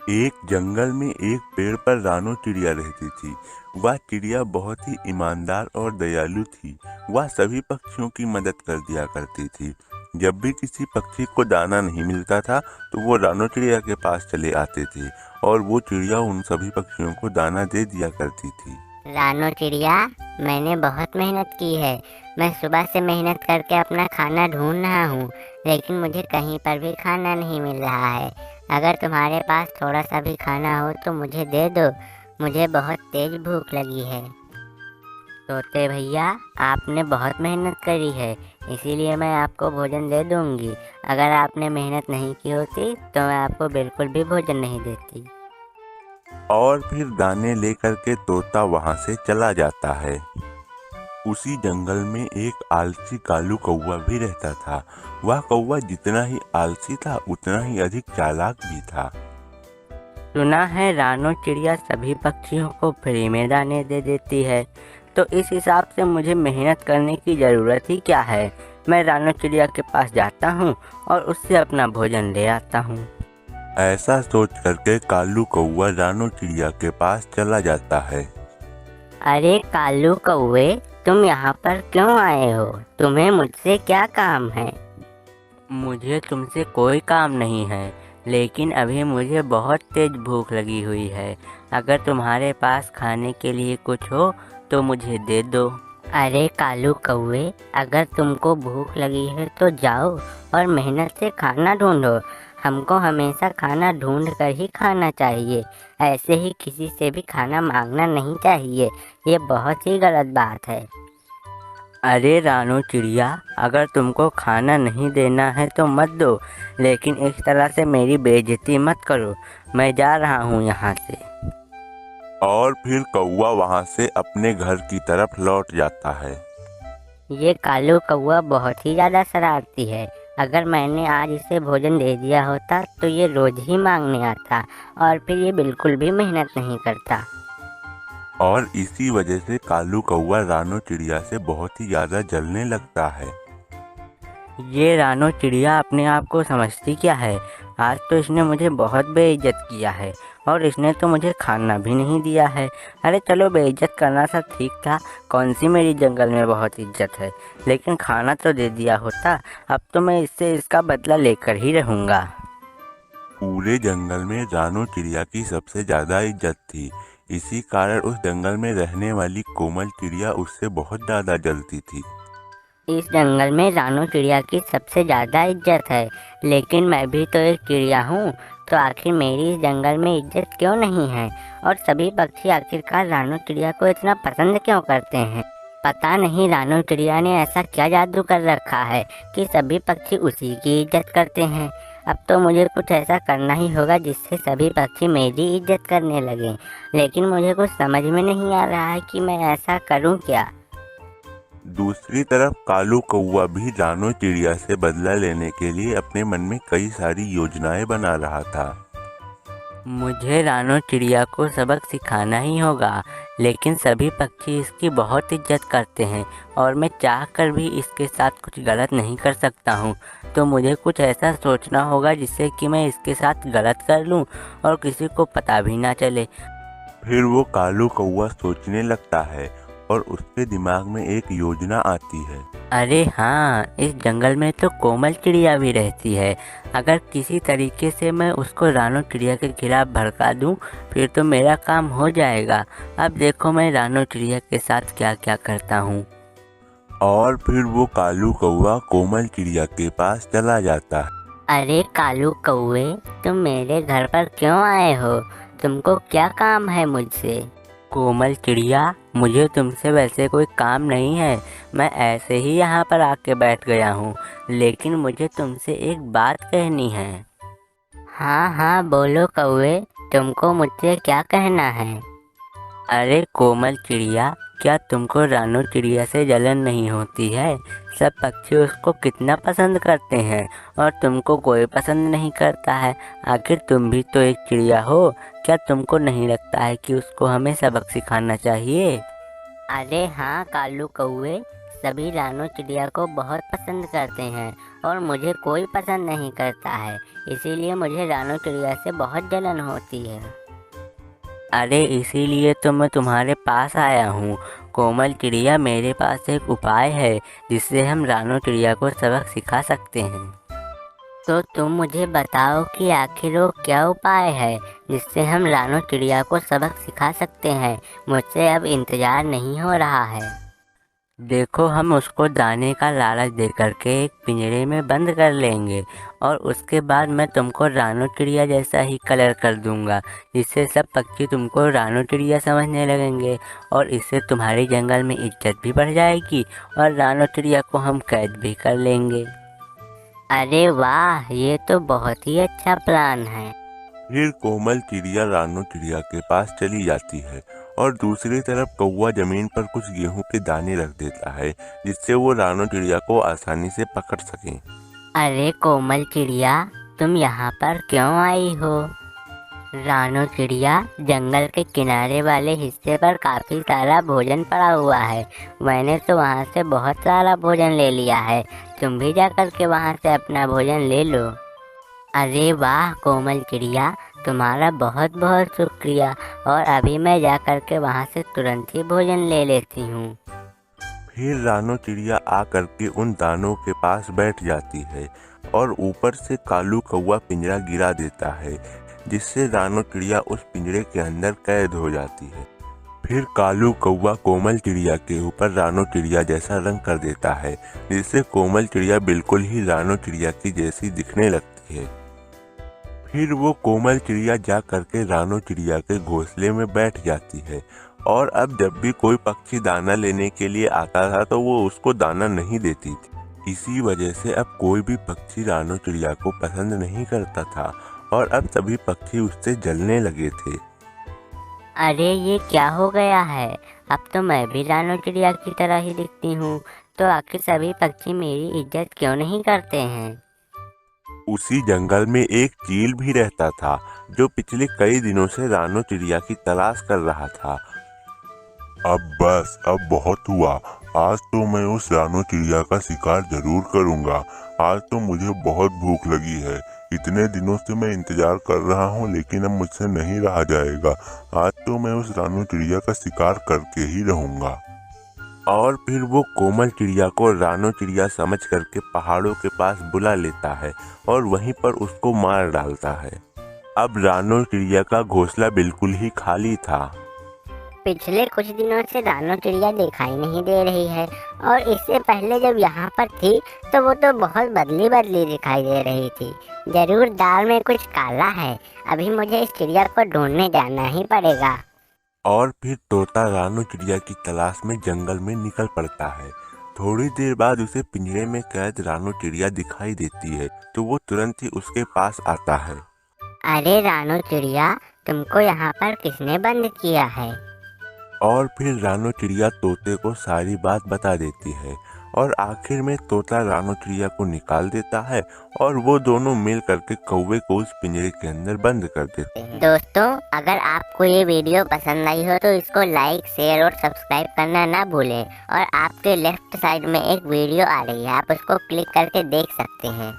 एक जंगल में एक पेड़ पर रानो चिड़िया रहती थी। वह चिड़िया बहुत ही ईमानदार और दयालु थी। वह सभी पक्षियों की मदद कर दिया करती थी। जब भी किसी पक्षी को दाना नहीं मिलता था तो वो रानो चिड़िया के पास चले आते थे और वो चिड़िया उन सभी पक्षियों को दाना दे दिया करती थी। रानो चिड़िया, मैंने बहुत मेहनत की है। मैं सुबह से मेहनत करके अपना खाना ढूंढ रहा हूँ, लेकिन मुझे कहीं पर भी खाना नहीं मिल रहा है। अगर तुम्हारे पास थोड़ा सा भी खाना हो तो मुझे दे दो, मुझे बहुत तेज भूख लगी है। तोते भैया, आपने बहुत मेहनत करी है, इसीलिए मैं आपको भोजन दे दूंगी। अगर आपने मेहनत नहीं की होती तो मैं आपको बिल्कुल भी भोजन नहीं देती। और फिर दाने लेकर के तोता वहां से चला जाता है। उसी जंगल में एक आलसी कालू कौवा भी रहता था। वह कौवा जितना ही आलसी था उतना ही अधिक चालाक भी था। सुना है रानो चिड़िया सभी पक्षियों को फ्री में दाने दे देती है, तो इस हिसाब से मुझे मेहनत करने की ज़रूरत ही क्या है। मैं रानो चिड़िया के पास जाता हूँ और उससे अपना भोजन ले आता हूँ। ऐसा सोच करके कालू कौवा रानो चिड़िया के पास चला जाता है। अरे कालू कौवे, तुम यहाँ पर क्यों आए हो? तुम्हें मुझसे क्या काम है? मुझे तुमसे कोई काम नहीं है, लेकिन अभी मुझे बहुत तेज़ भूख लगी हुई है। अगर तुम्हारे पास खाने के लिए कुछ हो तो मुझे दे दो। अरे कालू कौवे, अगर तुमको भूख लगी है तो जाओ और मेहनत से खाना ढूंढो। हमको हमेशा खाना ढूंढ कर ही खाना चाहिए, ऐसे ही किसी से भी खाना मांगना नहीं चाहिए। ये बहुत ही गलत बात है। अरे रानो चिड़िया, अगर तुमको खाना नहीं देना है तो मत दो, लेकिन इस तरह से मेरी बेइज्जती मत करो। मैं जा रहा हूँ यहाँ से। और फिर कौवा वहां से अपने घर की तरफ लौट जाता है। ये कालू कौवा बहुत ही ज़्यादा शरारती है। अगर मैंने आज इसे भोजन दे दिया होता तो ये रोज़ ही मांगने आता, और फिर ये बिल्कुल भी मेहनत नहीं करता। और इसी वजह से कालू कौवा रानो चिड़िया से बहुत ही ज़्यादा जलने लगता है। ये रानो चिड़िया अपने आप को समझती क्या है? आज तो इसने मुझे बहुत बेइज्जत किया है और इसने तो मुझे खाना भी नहीं दिया है। अरे चलो, बेइज्जत करना सब ठीक था, कौन सी मेरी जंगल में बहुत इज्जत है, लेकिन खाना तो दे दिया होता। अब तो मैं इससे इसका बदला लेकर ही रहूँगा। पूरे जंगल में रानो चिड़िया की सबसे ज़्यादा इज्जत थी। इसी कारण उस जंगल में रहने वाली कोमल चिड़िया उससे बहुत ज़्यादा जलती थी। इस जंगल में रानो चिड़िया की सबसे ज़्यादा इज्जत है, लेकिन मैं भी तो एक चिड़िया हूँ, तो आखिर मेरी इस जंगल में इज्जत क्यों नहीं है? और सभी पक्षी आखिरकार रानो चिड़िया को इतना पसंद क्यों करते हैं? पता नहीं रानो चिड़िया ने ऐसा क्या जादू कर रखा है कि सभी पक्षी उसी की इज्जत करते हैं। अब तो मुझे कुछ ऐसा करना ही होगा जिससे सभी पक्षी मेरी इज्जत करने लगें, लेकिन मुझे कुछ समझ में नहीं आ रहा है कि मैं ऐसा करूँ क्या। दूसरी तरफ कालू कौवा भी रानो चिड़िया से बदला लेने के लिए अपने मन में कई सारी योजनाएं बना रहा था। मुझे रानो चिड़िया को सबक सिखाना ही होगा, लेकिन सभी पक्षी इसकी बहुत इज्जत करते हैं और मैं चाहकर भी इसके साथ कुछ गलत नहीं कर सकता हूँ। तो मुझे कुछ ऐसा सोचना होगा जिससे कि मैं इसके साथ गलत कर लूँ और किसी को पता भी ना चले। फिर वो कालू कौवा सोचने लगता है और उसके दिमाग में एक योजना आती है। अरे हाँ, इस जंगल में तो कोमल चिड़िया भी रहती है। अगर किसी तरीके से मैं उसको रानो चिड़िया के खिलाफ भड़का दूँ, फिर तो मेरा काम हो जाएगा। अब देखो मैं रानो चिड़िया के साथ क्या क्या करता हूँ। और फिर वो कालू कौवा कोमल चिड़िया के पास चला जाता है। अरे कालू कौवे, तुम मेरे घर पर क्यों आए हो? तुमको क्या काम है मुझसे? कोमल चिड़िया, मुझे तुमसे वैसे कोई काम नहीं है, मैं ऐसे ही यहाँ पर आके बैठ गया हूँ, लेकिन मुझे तुमसे एक बात कहनी है। हाँ हाँ, बोलो कौवे, तुमको मुझसे क्या कहना है? अरे कोमल चिड़िया, क्या तुमको रानो चिड़िया से जलन नहीं होती है? सब पक्षी उसको कितना पसंद करते हैं और तुमको कोई पसंद नहीं करता है। आखिर तुम भी तो एक चिड़िया हो, क्या तुमको नहीं लगता है कि उसको हमें सबक सिखाना चाहिए? अरे हाँ कालू कौवे, सभी रानो चिड़िया को बहुत पसंद करते हैं और मुझे कोई पसंद नहीं करता है, इसीलिए मुझे रानू चिड़िया से बहुत जलन होती है। अरे इसीलिए तो मैं तुम्हारे पास आया हूँ कोमल चिड़िया। मेरे पास एक उपाय है जिससे हम रानू चिड़िया को सबक सिखा सकते हैं। तो तुम मुझे बताओ कि आखिर वो क्या उपाय है जिससे हम रानू चिड़िया को सबक सिखा सकते हैं। मुझसे अब इंतज़ार नहीं हो रहा है। देखो, हम उसको दाने का लालच दे करके एक पिंजरे में बंद कर लेंगे और उसके बाद मैं तुमको रानू चिड़िया जैसा ही कलर कर दूंगा, जिससे सब पक्षी तुमको रानू चिड़िया समझने लगेंगे और इससे तुम्हारी जंगल में इज्जत भी बढ़ जाएगी और रानू चिड़िया को हम कैद भी कर लेंगे। अरे वाह, ये तो बहुत ही अच्छा प्लान है। फिर कोमल चिड़िया रानू चिड़िया के पास चली जाती है और दूसरी तरफ कौवा जमीन पर कुछ गेहूं के दाने रख देता है, जिससे वो रानू चिड़िया को आसानी से पकड़ सके। अरे कोमल चिड़िया, तुम यहाँ पर क्यों आई हो? रानू चिड़िया, जंगल के किनारे वाले हिस्से पर काफ़ी सारा भोजन पड़ा हुआ है। मैंने तो वहाँ से बहुत सारा भोजन ले लिया है। तुम भी जाकर के वहाँ से अपना भोजन ले लो। अरे वाह कोमल चिड़िया, तुम्हारा बहुत बहुत शुक्रिया। और अभी मैं जाकर के वहाँ से तुरंत ही भोजन ले लेती हूँ। फिर रानू चिड़िया आकर के उन दानों के पास बैठ जाती है और ऊपर से कालू कौवा पिंजरा गिरा देता है, जिससे रानू चिड़िया उस पिंजरे के अंदर कैद हो जाती है। फिर कालू कौवा कोमल चिड़िया के ऊपर रानू चिड़िया जैसा रंग कर देता है, जिससे कोमल चिड़िया बिल्कुल ही रानू चिड़िया की जैसी दिखने लगती है। फिर वो कोमल चिड़िया जा करके रानू चिड़िया के घोंसले में बैठ जाती है और अब जब भी कोई पक्षी दाना लेने के लिए आता था तो वो उसको दाना नहीं देती थी। इसी वजह से अब कोई भी पक्षी रानू चिड़िया को पसंद नहीं करता था और अब सभी पक्षी उससे जलने लगे थे। अरे ये क्या हो गया है? अब तो मैं भी रानू चिड़िया की तरह ही दिखती हूँ। तो आखिर सभी पक्षी मेरी इज्जत क्यों नहीं करते हैं? उसी जंगल में एक चील भी रहता था जो पिछले कई दिनों से रानू चिड़िया की तलाश कर रहा था। अब बहुत हुआ। आज तो मैं उस रानू चिड़िया का शिकार जरूर करूंगा। आज तो मुझे बहुत भूख लगी है। इतने दिनों से मैं इंतजार कर रहा हूँ, लेकिन अब मुझसे नहीं रहा जाएगा। आज तो मैं उस रानू चिड़िया का शिकार करके ही रहूंगा। और फिर वो कोमल चिड़िया को रानू चिड़िया समझ करके पहाड़ों के पास बुला लेता है और वहीं पर उसको मार डालता है। अब रानू चिड़िया का घोंसला बिल्कुल ही खाली था। पिछले कुछ दिनों से रानू चिड़िया दिखाई नहीं दे रही है, और इससे पहले जब यहाँ पर थी तो वो तो बहुत बदली बदली दिखाई दे रही थी। जरूर दाल में कुछ काला है। अभी मुझे इस चिड़िया को ढूंढने जाना ही पड़ेगा। और फिर तोता रानू चिड़िया की तलाश में जंगल में निकल पड़ता है। थोड़ी देर बाद उसे पिंजरे में कैद रानू चिड़िया दिखाई देती है, तो वो तुरंत ही उसके पास आता है। अरे रानू चिड़िया, तुमको यहाँ पर किसने बंद किया है? और फिर रानू चिड़िया तोते को सारी बात बता देती है और आखिर में तोता रानू चिड़िया को निकाल देता है और वो दोनों मिल करके कौवे को उस पिंजरे के अंदर बंद कर देते हैं। दोस्तों, अगर आपको ये वीडियो पसंद आई हो तो इसको लाइक, शेयर और सब्सक्राइब करना ना भूलें। और आपके लेफ्ट साइड में एक वीडियो आ रही है, आप उसको क्लिक करके देख सकते हैं।